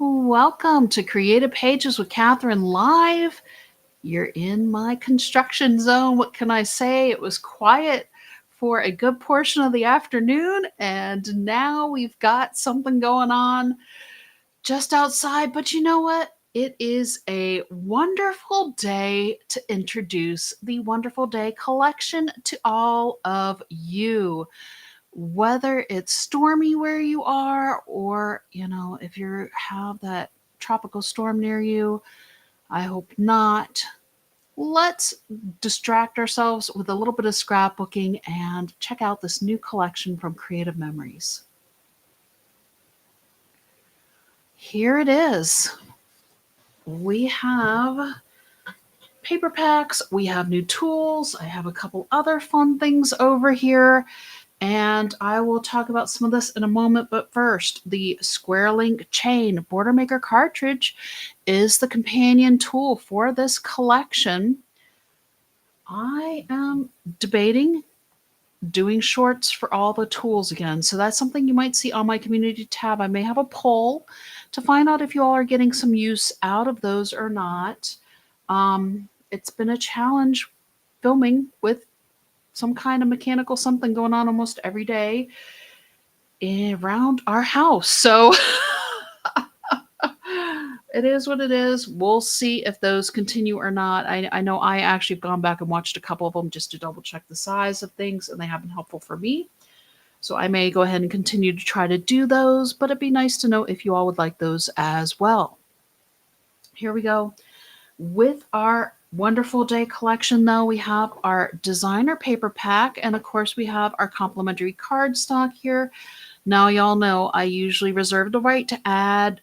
Welcome to Creative Pages with Catherine Live. You're in my construction zone. What can I say? It was quiet for a good portion of the afternoon, and now we've got something going on just outside. But you know what? It is a wonderful day to introduce the Wonderful Day collection to all of you. Whether it's stormy where you are, or if you have that tropical storm near you, I hope not. Let's distract ourselves with a little bit of scrapbooking and check out this new collection from Creative Memories. Here it is. We have paper packs, we have new tools, I have a couple other fun things over here. And I will talk about some of this in a moment. But first, the Square Link Chain Border Maker cartridge is the companion tool for this collection. I am debating doing shorts for all the tools again. So that's something you might see on my community tab. I may have a poll to find out if you all are getting some use out of those or not. It's been a challenge filming with some kind of mechanical something going on almost every day around our house. So it is what it is. We'll see if those continue or not. I know I actually have gone back and watched a couple of them just to double check the size of things, and they have been helpful for me. So I may go ahead and continue to try to do those, but it'd be nice to know if you all would like those as well. Here we go. With our Wonderful Day collection, though, we have our designer paper pack, and of course we have our complimentary cardstock here. Now, y'all know I usually reserve the right to add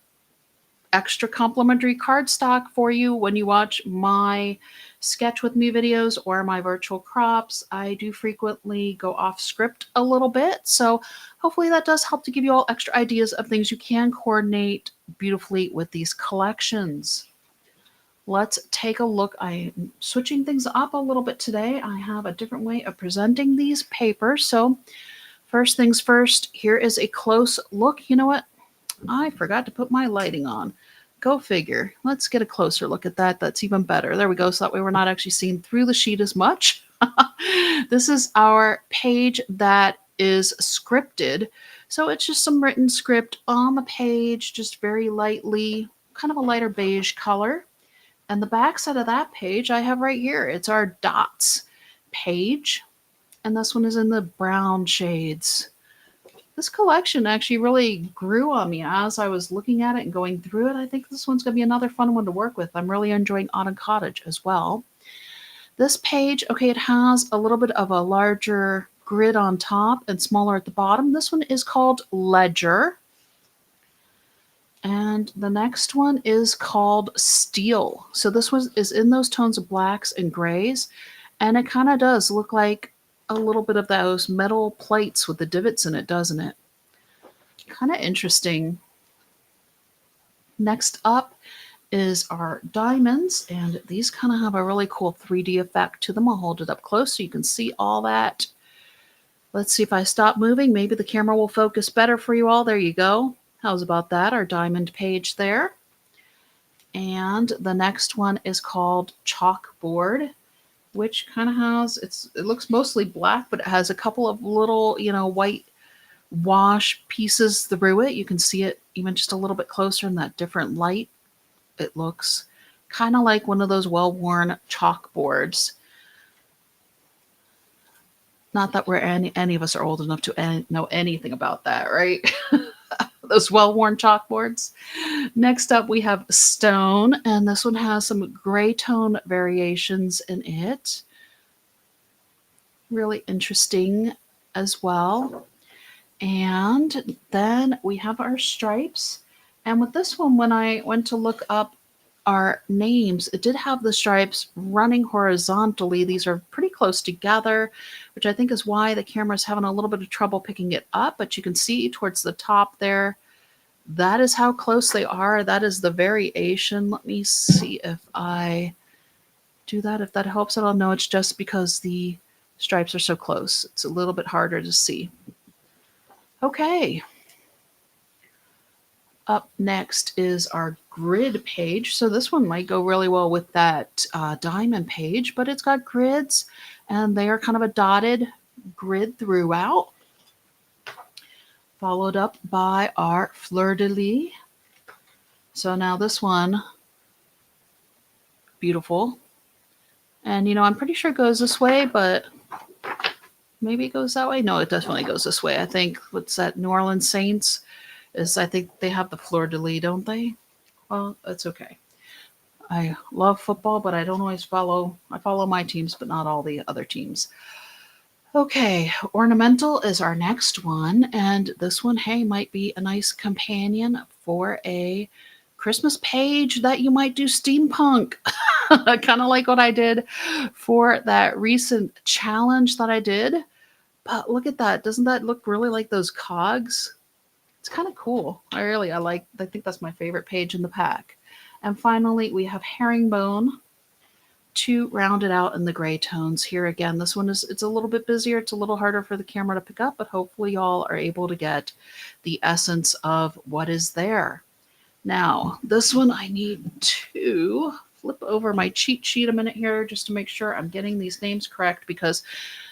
extra complimentary cardstock for you when you watch my sketch with me videos or my virtual crops. I do frequently go off script a little bit, so hopefully that does help to give you all extra ideas of things you can coordinate beautifully with these collections. Let's take a look. I'm switching things up a little bit today. I have a different way of presenting these papers. So first things first, here is a close look. You know what? I forgot to put my lighting on. Go figure. Let's get a closer look at that. That's even better. There we go. So that way we're not actually seeing through the sheet as much. This is our page that is scripted. So it's just some written script on the page, just very lightly, kind of a lighter beige color. And the back side of that page I have right here. It's our dots page. And this one is in the brown shades. This collection actually really grew on me as I was looking at it and going through it. I think this one's going to be another fun one to work with. I'm really enjoying Autumn Cottage as well. This page, okay, it has a little bit of a larger grid on top and smaller at the bottom. This one is called Ledger. And the next one is called Steel. So this one is in those tones of blacks and grays. And it kind of does look like a little bit of those metal plates with the divots in it, doesn't it? Kind of interesting. Next up is our diamonds. And these kind of have a really cool 3D effect to them. I'll hold it up close so you can see all that. Let's see if I stop moving. Maybe the camera will focus better for you all. There you go. How's about that? Our diamond page there. And the next one is called Chalkboard, which kind of has, it looks mostly black, but it has a couple of little, white wash pieces through it. You can see it even just a little bit closer in that different light. It looks kind of like one of those well-worn chalkboards. Not that we're any of us are old enough to know anything about that, right? Those well-worn chalkboards. Next up, we have Stone, and this one has some gray tone variations in it. Really interesting as well. And then we have our stripes. And with this one, when I went to look up our names, it did have the stripes running horizontally. These are pretty close together, which I think is why the camera's having a little bit of trouble picking it up. But you can see towards the top there, that is how close they are. That is the variation. Let me see if I do that, if that helps at all. No, it's just because the stripes are so close. It's a little bit harder to see. Okay. Up next is our grid page. So this one might go really well with that diamond page, but it's got grids and they are kind of a dotted grid throughout, followed up by our fleur-de-lis. So now this one, beautiful. And I'm pretty sure it goes this way, but maybe it goes that way. No, it definitely goes this way. I think what's that New Orleans Saints is, I think they have the fleur-de-lis, don't they? Well, it's okay. I love football, but I don't always follow. I follow my teams, but not all the other teams. Okay, ornamental is our next one, and this one, hey, might be a nice companion for a Christmas page that you might do steampunk. Kind of like what I did for that recent challenge that I did. But look at that. Doesn't that look really like those cogs? It's kind of cool. I think that's my favorite page in the pack. And finally, we have herringbone to round it out in the gray tones. Here again, this one it's a little bit busier. It's a little harder for the camera to pick up, but hopefully y'all are able to get the essence of what is there. Now, this one I need to flip over my cheat sheet a minute here just to make sure I'm getting these names correct, because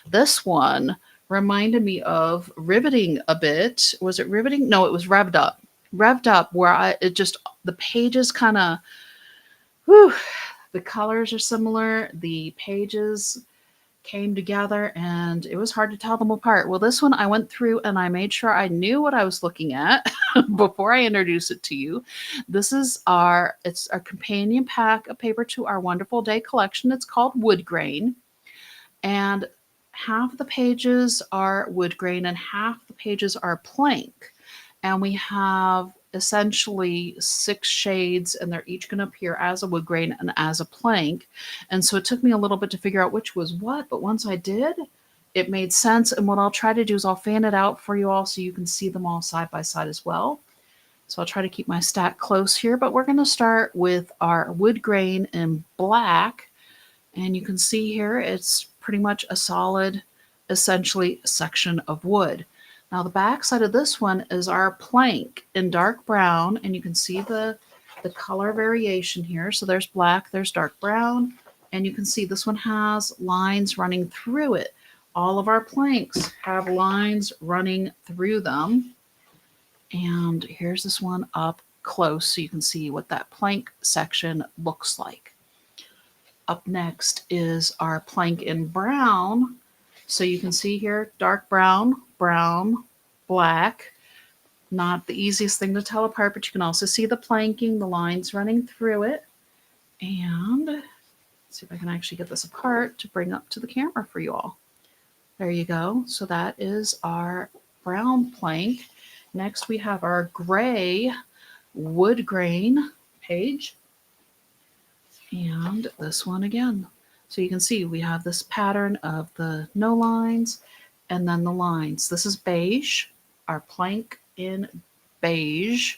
this one reminded me of Riveting a bit. Was it Riveting? No, it was Revved Up. Revved Up, where the pages kind of, the colors are similar. The pages came together and it was hard to tell them apart. Well, this one I went through and I made sure I knew what I was looking at before I introduce it to you. It's our companion pack of paper to our Wonderful Day collection. It's called Wood Grain. And half the pages are wood grain and half the pages are plank. And we have essentially 6 shades, and they're each going to appear as a wood grain and as a plank. And so it took me a little bit to figure out which was what, but once I did, it made sense. And what I'll try to do is I'll fan it out for you all so you can see them all side by side as well. So I'll try to keep my stack close here, but we're going to start with our wood grain in black. And you can see here, it's pretty much a solid, essentially, section of wood. Now the back side of this one is our plank in dark brown, and you can see the color variation here. So there's black, there's dark brown, and you can see this one has lines running through it. All of our planks have lines running through them. And here's this one up close so you can see what that plank section looks like. Up next is our plank in brown. So you can see here, dark brown, brown, black. Not the easiest thing to tell apart, but you can also see the planking, the lines running through it. And let's see if I can actually get this apart to bring up to the camera for you all. There you go. So that is our brown plank. Next we have our gray wood grain page. And this one again. So you can see we have this pattern of the no lines and then the lines. This is beige, our plank in beige.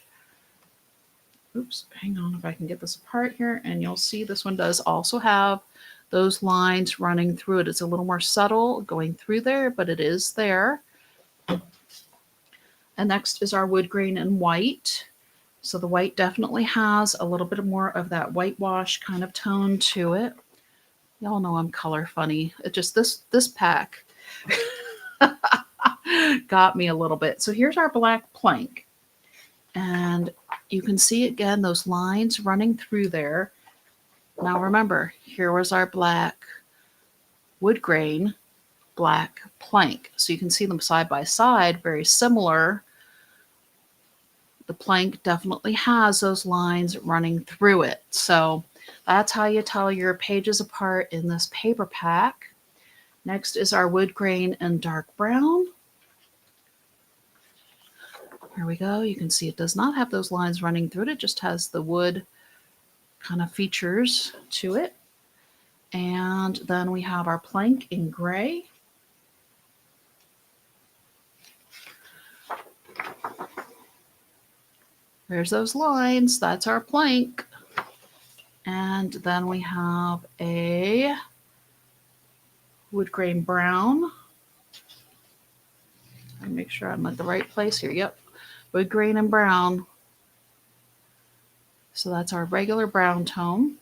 Oops, hang on if I can get this apart here. And you'll see this one does also have those lines running through it. It's a little more subtle going through there, but it is there. And next is our wood grain in white. So the white definitely has a little bit more of that whitewash kind of tone to it. Y'all know I'm color funny. It just, this pack got me a little bit. So here's our black plank. And you can see again those lines running through there. Now remember, here was our black wood grain, black plank. So you can see them side by side, very similar. The plank definitely has those lines running through it. So that's how you tell your pages apart in this paper pack. Next is our wood grain and dark brown. Here we go. You can see it does not have those lines running through it. It just has the wood kind of features to it. And then we have our plank in gray. There's those lines. That's our plank. And then we have a wood grain brown. I make sure I'm at the right place here. Yep. Wood grain and brown. So that's our regular brown tone,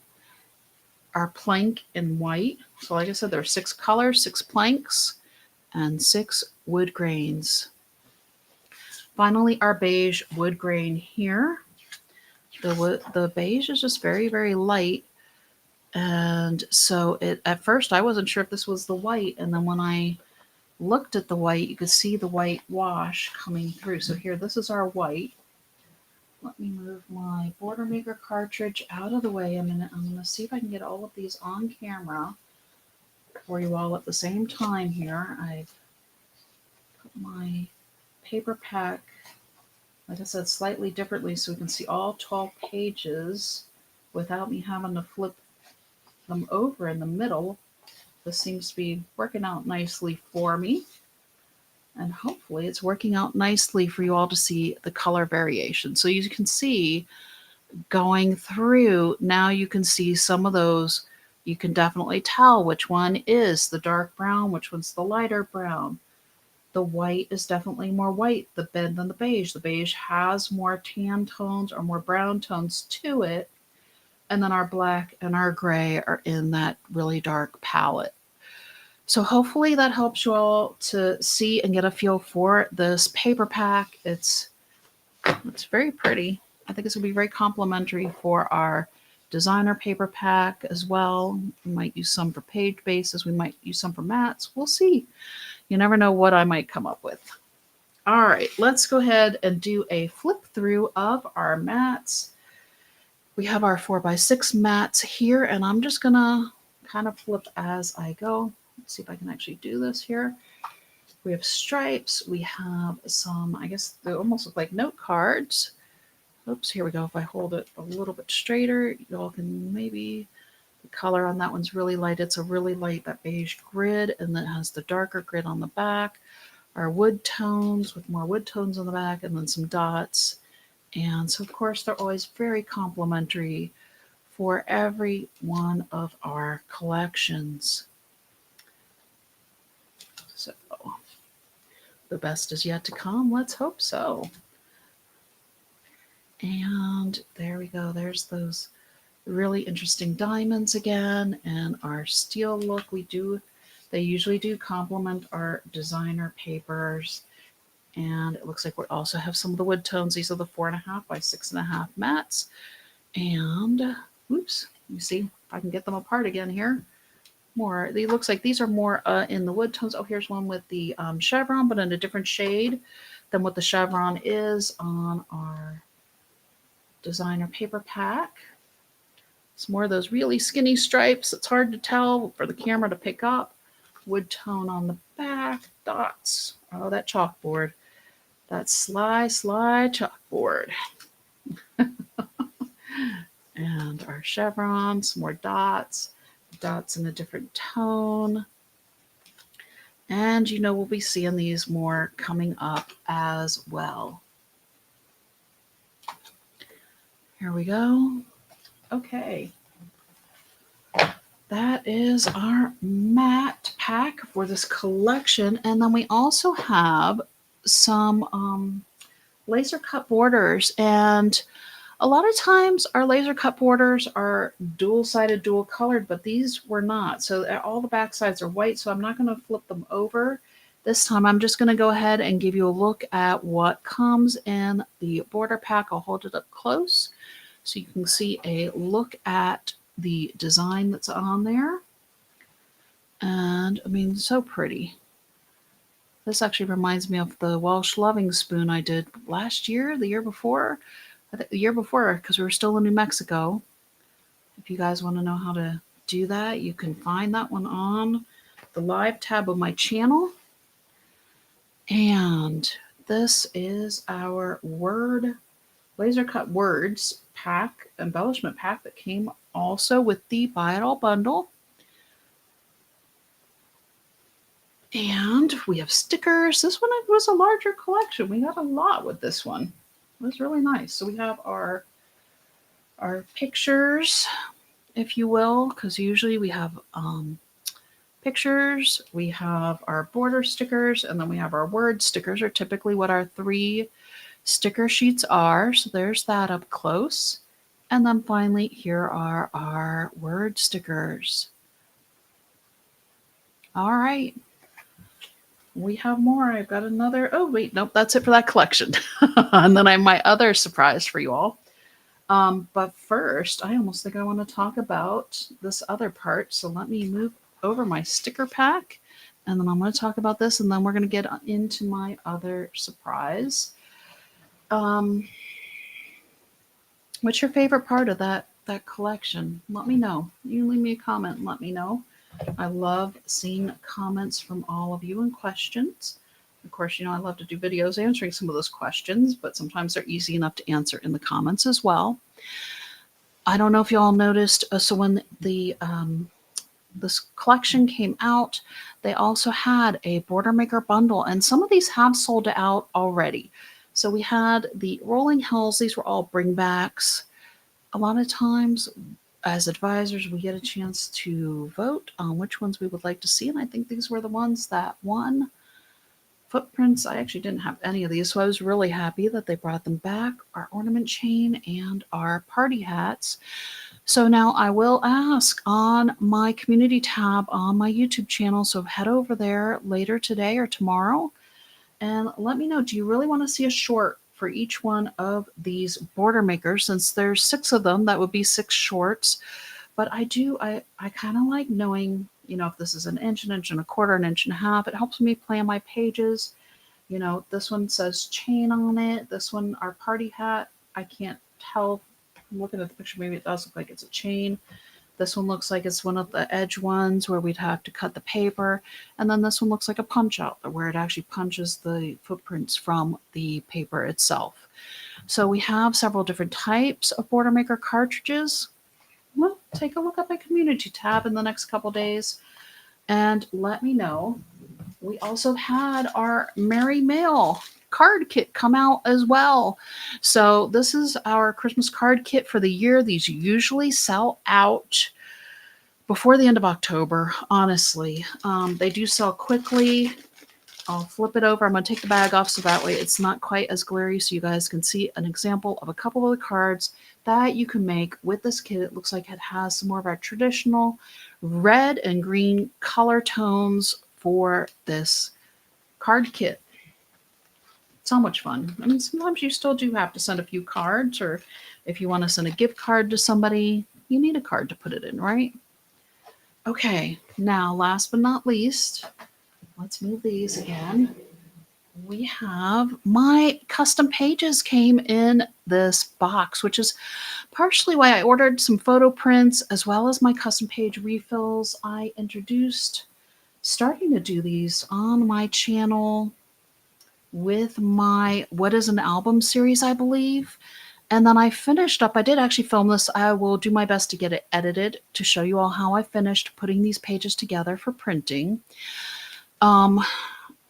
our plank in white. So like I said, there are 6 colors, 6 planks, and 6 wood grains. Finally, our beige wood grain here. The beige is just very, very light. And so at first I wasn't sure if this was the white. And then when I looked at the white, you could see the white wash coming through. So here, this is our white. Let me move my border maker cartridge out of the way a minute. I'm going to see if I can get all of these on camera for you all at the same time here. I've put my paper pack, like I said, slightly differently so we can see all 12 pages without me having to flip them over in the middle. This seems to be working out nicely for me. And hopefully it's working out nicely for you all to see the color variation. So you can see going through, now you can see some of those. You can definitely tell which one is the dark brown, which one's the lighter brown. The white is definitely more white than the beige. The beige has more tan tones or more brown tones to it. And then our black and our gray are in that really dark palette. So hopefully that helps you all to see and get a feel for this paper pack. It's very pretty. I think it's going to be very complimentary for our designer paper pack as well. We might use some for page bases. We might use some for mats. We'll see. You never know what I might come up with. All right, let's go ahead and do a flip through of our mats. We have our 4x6 mats here, and I'm just going to kind of flip as I go. Let's see if I can actually do this here. We have stripes. We have some, I guess they almost look like note cards. Oops, here we go. If I hold it a little bit straighter, you all can maybe, the color on that one's really light. It's a really light, that beige grid, and then it has the darker grid on the back. Our wood tones with more wood tones on the back, and then some dots. And so, of course, they're always very complimentary for every one of our collections. So the best is yet to come. Let's hope so. And there we go. There's those really interesting diamonds again. And our steel look, they usually do complement our designer papers. And it looks like we also have some of the wood tones. These are the 4.5 by 6.5 mats. And oops, you see, if I can get them apart again here. It looks like these are more in the wood tones. Oh, here's one with the chevron, but in a different shade than what the chevron is on our designer paper pack. It's more of those really skinny stripes. It's hard to tell for the camera to pick up. Wood tone on the back, dots. Oh, that chalkboard. That sly chalkboard. And our chevrons, more dots. Dots in a different tone. And we'll be seeing these more coming up as well. Here we go. Okay. That is our mat pack for this collection. And then we also have some laser cut borders. And a lot of times our laser cut borders are dual-sided, dual-colored, but these were not. So all the back sides are white, so I'm not going to flip them over. This time I'm just going to go ahead and give you a look at what comes in the border pack. I'll hold it up close so you can see a look at the design that's on there. And I mean, so pretty. This actually reminds me of the Welsh loving spoon I did last year, the year before. I think the year before, because we were still in New Mexico. If you guys want to know how to do that, you can find that one on the live tab of my channel. And this is our laser cut words pack, embellishment pack that came also with the Buy It All bundle. And we have stickers. This one was a larger collection. We got a lot with this one. It was really nice. So we have our pictures, if you will, because usually we have pictures, we have our border stickers, and then we have our word stickers are typically what our 3 sticker sheets are. So there's that up close. And then finally, here are our word stickers. All right. We have more. I've got another. Oh, wait. Nope. That's it for that collection. And then I have my other surprise for you all. But first, I almost think I want to talk about this other part. So let me move over my sticker pack. And then I'm going to talk about this. And then we're going to get into my other surprise. What's your favorite part of that collection? Let me know. You leave me a comment and let me know. I love seeing comments from all of you and questions. Of course, you know I love to do videos answering some of those questions, but sometimes they're easy enough to answer in the comments as well. I don't know if you all noticed. So when this collection came out, they also had a Border Maker bundle, and some of these have sold out already. So we had the Rolling Hills. These were all bringbacks. A lot of times, as advisors, we get a chance to vote on which ones we would like to see, and I think these were the ones that won. Footprints, I actually didn't have any of these, so I was really happy that they brought them back. Our ornament chain and our party hats. So now I will ask on my community tab on my YouTube channel, so head over there later today or tomorrow and let me know, do you really want to see a short for each one of these border makers? Since there's 6 of them, that would be 6 shorts. But I kind of like knowing, if this is an inch and a quarter, an inch and a half. It helps me plan my pages. This one says chain on it. This one, our party hat, I can't tell. I'm looking at the picture, maybe it does look like it's a chain. This one looks like it's one of the edge ones where we'd have to cut the paper. And then this one looks like a punch out where it actually punches the footprints from the paper itself. So we have several different types of Border Maker cartridges. Well, take a look at my community tab in the next couple days and let me know. We also had our Merry Mail card kit come out as well. So this is our Christmas card kit for the year. These usually sell out before the end of October, honestly. They do sell quickly. I'll flip it over. I'm going to take the bag off so that way it's not quite as glary so you guys can see an example of a couple of the cards that you can make with this kit. It looks like it has some more of our traditional red and green color tones for this card kit. So much fun. I mean, sometimes you still do have to send a few cards, or if you want to send a gift card to somebody, you need a card to put it in, right? Okay, now last but not least, let's move these again. We have my custom pages came in this box, which is partially why I ordered some photo prints as well as my custom page refills. I introduced starting to do these on my channel with my What is an Album series, I believe. And then I finished up. I did actually film this. I will do my best to get it edited to show you all how I finished putting these pages together for printing.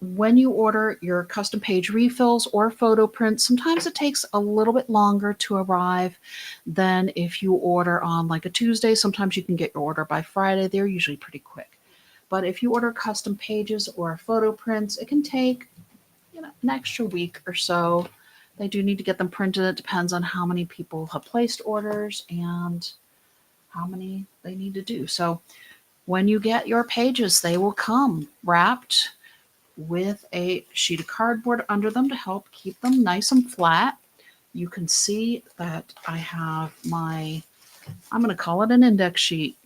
When you order your custom page refills or photo prints, sometimes it takes a little bit longer to arrive than if you order on like a Tuesday. Sometimes you can get your order by Friday. They're usually pretty quick. But if you order custom pages or photo prints, it can take an extra week or so. They do need to get them printed. It depends on how many people have placed orders and how many they need to do. So when you get your pages, they will come wrapped with a sheet of cardboard under them to help keep them nice and flat. You can see that I have I'm going to call it an index sheet,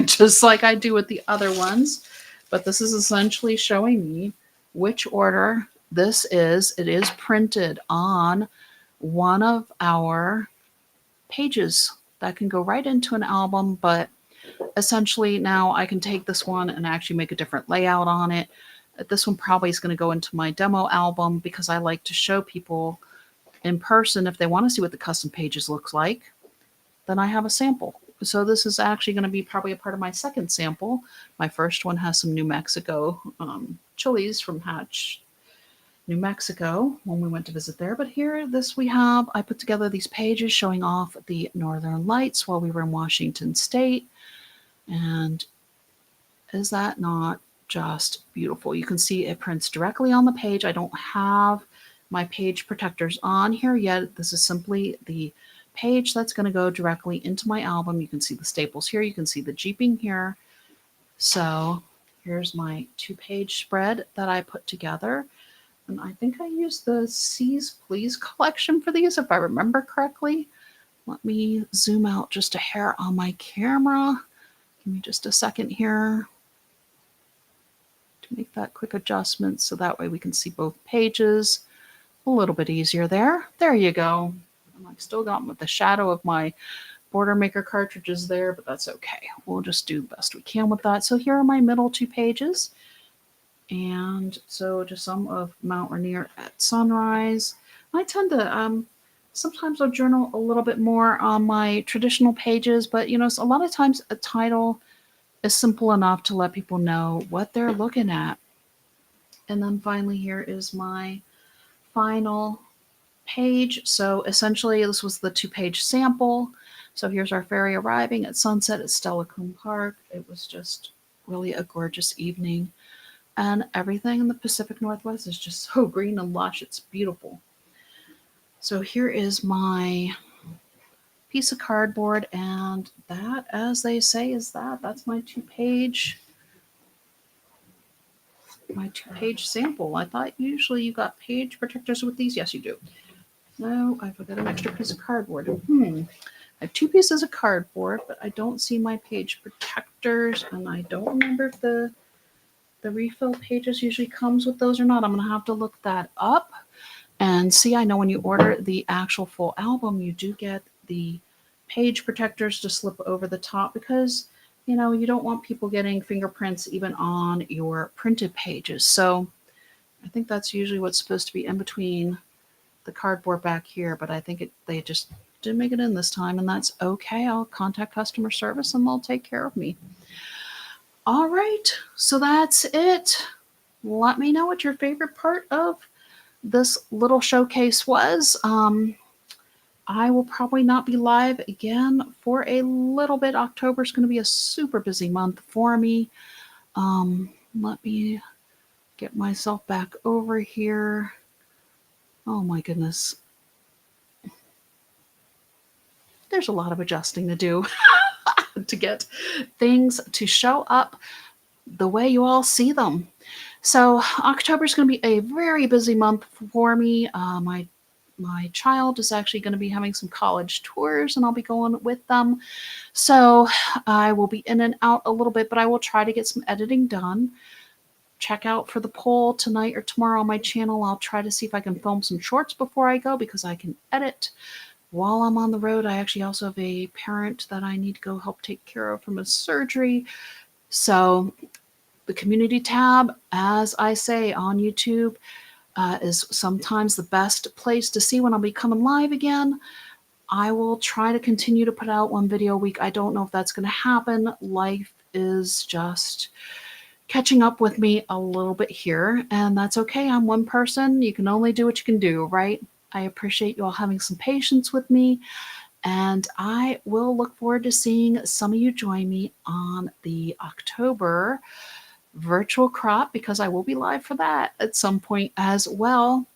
just like I do with the other ones. But this is essentially showing me which order this is. It is printed on one of our pages that can go right into an album, but essentially now I can take this one and actually make a different layout on it. This one probably is going to go into my demo album because I like to show people in person if they want to see what the custom pages looks like. Then I have a sample. So this is actually going to be probably a part of my second sample. My first one has some New Mexico chilies from Hatch, New Mexico, when we went to visit there. But here, I put together these pages showing off the Northern Lights while we were in Washington State. And is that not just beautiful? You can see it prints directly on the page. I don't have my page protectors on here yet. This is simply the page that's going to go directly into my album. You can see the staples here. You can see the jeeping here. So here's my 2-page spread that I put together. And I think I used the C's Please collection for these, if I remember correctly. Let me zoom out just a hair on my camera. Give me just a second here to make that quick adjustment so that way we can see both pages. A little bit easier there. There you go. And I've still got the shadow of my Border Maker cartridges there, but that's okay. We'll just do the best we can with that. So here are my middle 2 pages. And so just some of Mount Rainier at sunrise. I tend to sometimes I'll journal a little bit more on my traditional pages, but you know, a lot of times a title is simple enough to let people know what they're looking at. And then finally here is my final page. So essentially this was the 2-page sample. So here's our ferry arriving at sunset at Stella Coombe Park. It was just really a gorgeous evening. And everything in the Pacific Northwest is just so green and lush. It's beautiful. So here is my piece of cardboard. And that, as they say, is that's my 2-page sample. I thought usually you got page protectors with these. Yes, you do. No, I forgot an extra piece of cardboard. I have 2 pieces of cardboard, but I don't see my page protectors. And I don't remember if the refill pages usually comes with those or not. I'm going to have to look that up and see. I know when you order the actual full album, you do get the page protectors to slip over the top because, you know, you don't want people getting fingerprints even on your printed pages. So I think that's usually what's supposed to be in between the cardboard back here, but I think they just didn't make it in this time, and that's okay. I'll contact customer service and they'll take care of me. All right, so that's it. Let me know what your favorite part of this little showcase was. I will probably not be live again for a little bit. October is going to be a super busy month for me. Let me get myself back over here. Oh my goodness. There's a lot of adjusting to do to get things to show up the way you all see them. So October is going to be a very busy month for me. My child is actually going to be having some college tours and I'll be going with them. So I will be in and out a little bit, but I will try to get some editing done. Check out for the poll tonight or tomorrow on my channel. I'll try to see if I can film some shorts before I go because I can edit while I'm on the road. I actually also have a parent that I need to go help take care of from a surgery. So the community tab, as I say on YouTube, is sometimes the best place to see when I'll be coming live again. I will try to continue to put out 1 video a week. I don't know if that's going to happen. Life is just catching up with me a little bit here, and that's okay. I'm one person. You can only do what you can do, right? I appreciate you all having some patience with me, and I will look forward to seeing some of you join me on the October virtual crop because I will be live for that at some point as well.